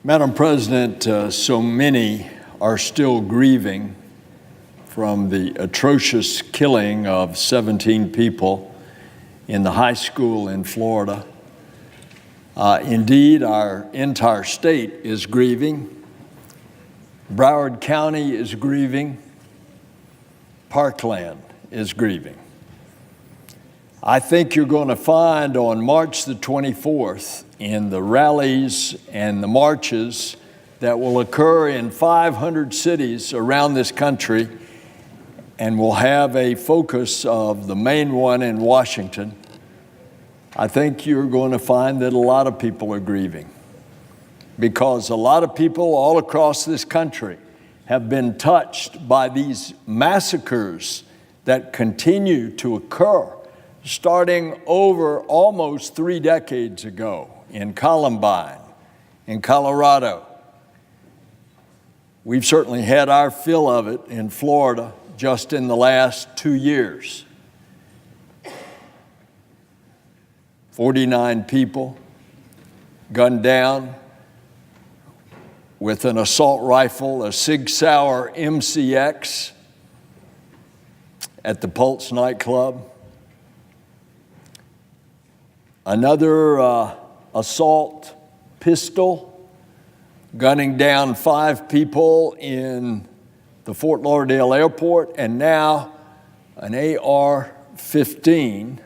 Madam President, so many are still grieving from the atrocious killing of 17 people in the high school in Florida. Indeed, our entire state is grieving. Broward County is grieving. Parkland is grieving. I think you're going to find on March the 24th in the rallies and the marches that will occur in 500 cities around this country, and will have a focus of the main one in Washington. I think you're going to find that a lot of people are grieving, because a lot of people all across this country have been touched by these massacres that continue to occur, starting over almost 3 decades ago in Columbine, in Colorado. We've certainly had our fill of it in Florida just in the last 2 years. 49 people gunned down with an assault rifle, a Sig Sauer MCX, at the Pulse nightclub. Another assault pistol, gunning down 5 people in the Fort Lauderdale airport, and now an AR-15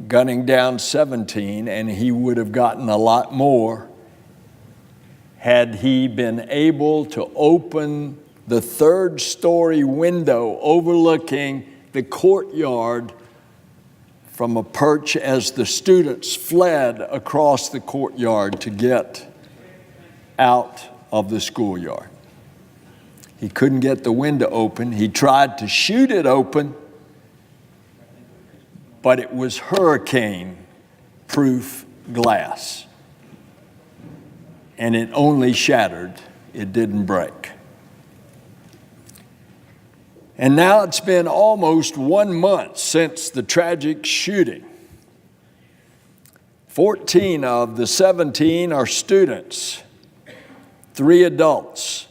gunning down 17, and he would have gotten a lot more had he been able to open the 3rd-story window overlooking the courtyard from a perch as the students fled across the courtyard to get out of the schoolyard. He couldn't get the window open. He tried to shoot it open, but it was hurricane-proof glass, and it only shattered. It didn't break. And now it's been almost 1 month since the tragic shooting. 14 of the 17 are students, 3 adults.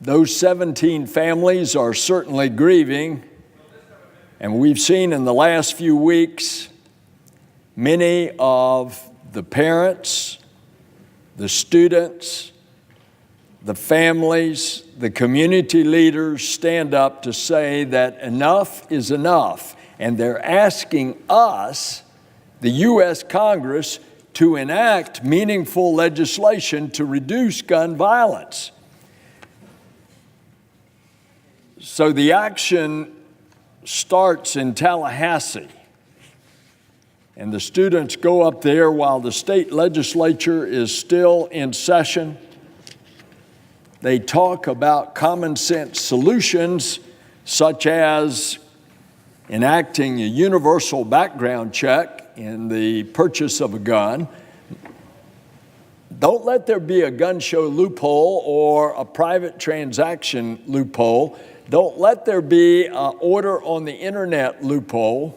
Those 17 families are certainly grieving, and we've seen in the last few weeks many of the parents, the students, the families, the community leaders stand up to say that enough is enough, and they're asking us, the U.S. Congress, to enact meaningful legislation to reduce gun violence. So the action starts in Tallahassee, and the students go up there while the state legislature is still in session. They talk about common sense solutions, such as enacting a universal background check in the purchase of a gun. Don't let there be a gun show loophole or a private transaction loophole. Don't let there be an order on the internet loophole.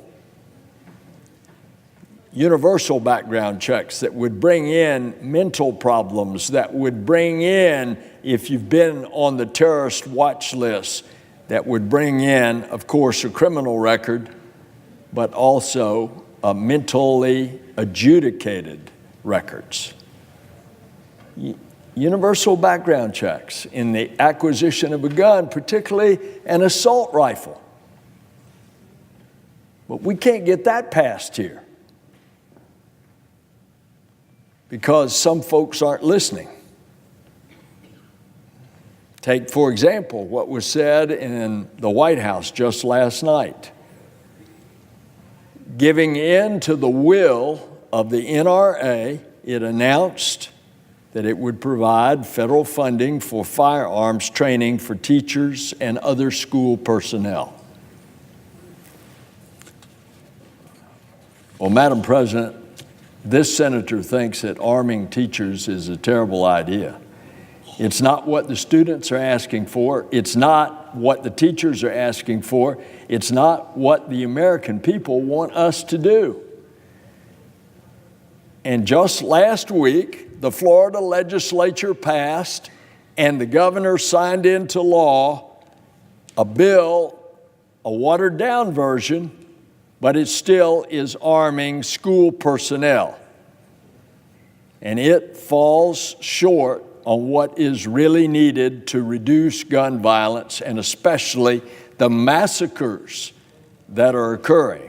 Universal background checks that would bring in mental problems, that would bring in, if you've been on the terrorist watch list, that would bring in, of course, a criminal record, but also mentally adjudicated records. Universal background checks in the acquisition of a gun, particularly an assault rifle. But we can't get that passed here, because some folks aren't listening. Take, for example, what was said in the White House just last night. Giving in to the will of the NRA, it announced that it would provide federal funding for firearms training for teachers and other school personnel. Well, Madam President, this senator thinks that arming teachers is a terrible idea. It's not what the students are asking for. It's not what the teachers are asking for. It's not what the American people want us to do. And just last week, the Florida legislature passed and the governor signed into law a bill, a watered down version, but it still is arming school personnel. And it falls short on what is really needed to reduce gun violence and especially the massacres that are occurring.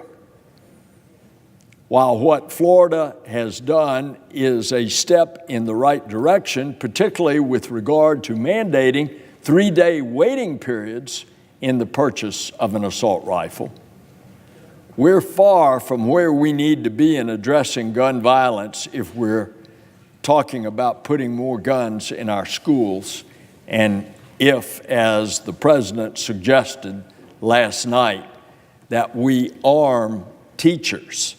While what Florida has done is a step in the right direction, particularly with regard to mandating 3-day waiting periods in the purchase of an assault rifle, we're far from where we need to be in addressing gun violence if we're talking about putting more guns in our schools, and if, as the president suggested last night, that we arm teachers.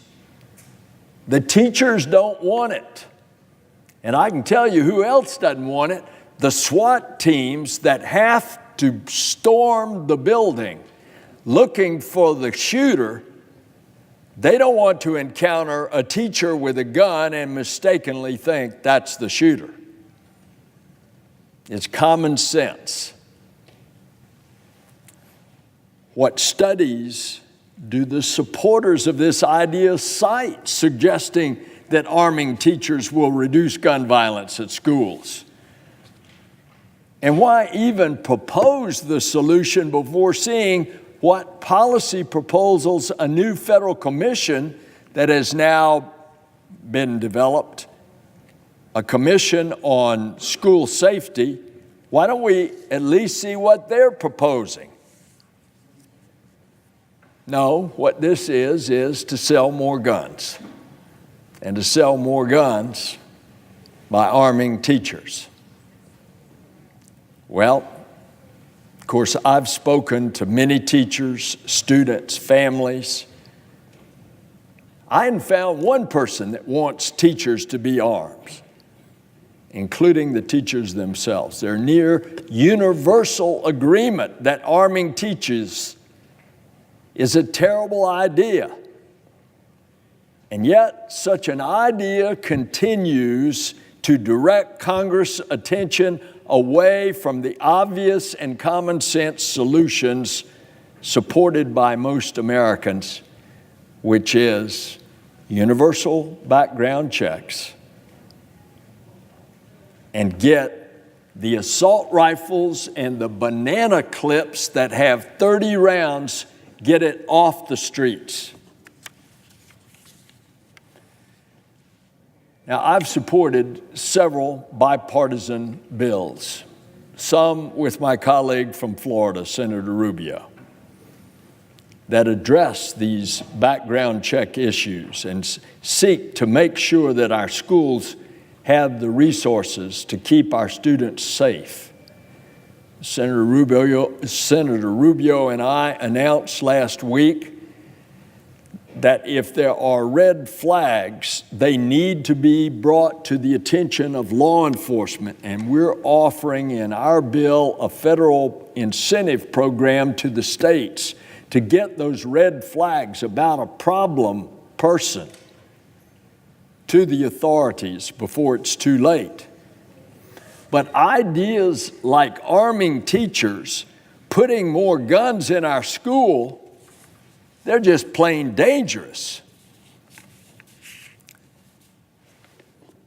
The teachers don't want it. And I can tell you who else doesn't want it. The SWAT teams that have to storm the building looking for the shooter, they don't want to encounter a teacher with a gun and mistakenly think that's the shooter. It's common sense. What studies do the supporters of this idea cite, suggesting that arming teachers will reduce gun violence at schools? And why even propose the solution before seeing what policy proposals a new federal commission that has now been developed, a commission on school safety, why don't we at least see what they're proposing? No, what this is to sell more guns, and to sell more guns by arming teachers. Well, of course, I've spoken to many teachers, students, families. I haven't found one person that wants teachers to be armed, including the teachers themselves. There's near universal agreement that arming teachers is a terrible idea. And yet, such an idea continues to direct Congress' attention away from the obvious and common sense solutions supported by most Americans, which is universal background checks and get the assault rifles and the banana clips that have 30 rounds, get it off the streets. Now, I've supported several bipartisan bills, some with my colleague from Florida, Senator Rubio, that address these background check issues and seek to make sure that our schools have the resources to keep our students safe. Senator Rubio and I announced last week that if there are red flags, they need to be brought to the attention of law enforcement. And we're offering in our bill a federal incentive program to the states to get those red flags about a problem person to the authorities before it's too late. But ideas like arming teachers, putting more guns in our school, they're just plain dangerous.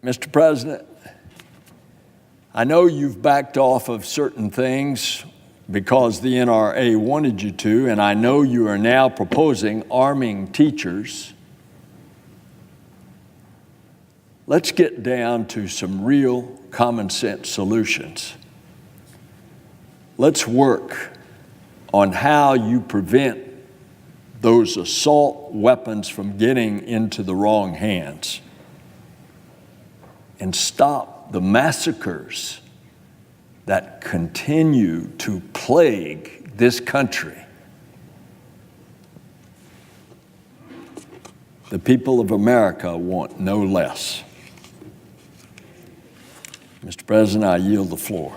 Mr. President, I know you've backed off of certain things because the NRA wanted you to, and I know you are now proposing arming teachers. Let's get down to some real common sense solutions. Let's work on how you prevent those assault weapons from getting into the wrong hands and stop the massacres that continue to plague this country. The people of America want no less. Mr. President, I yield the floor.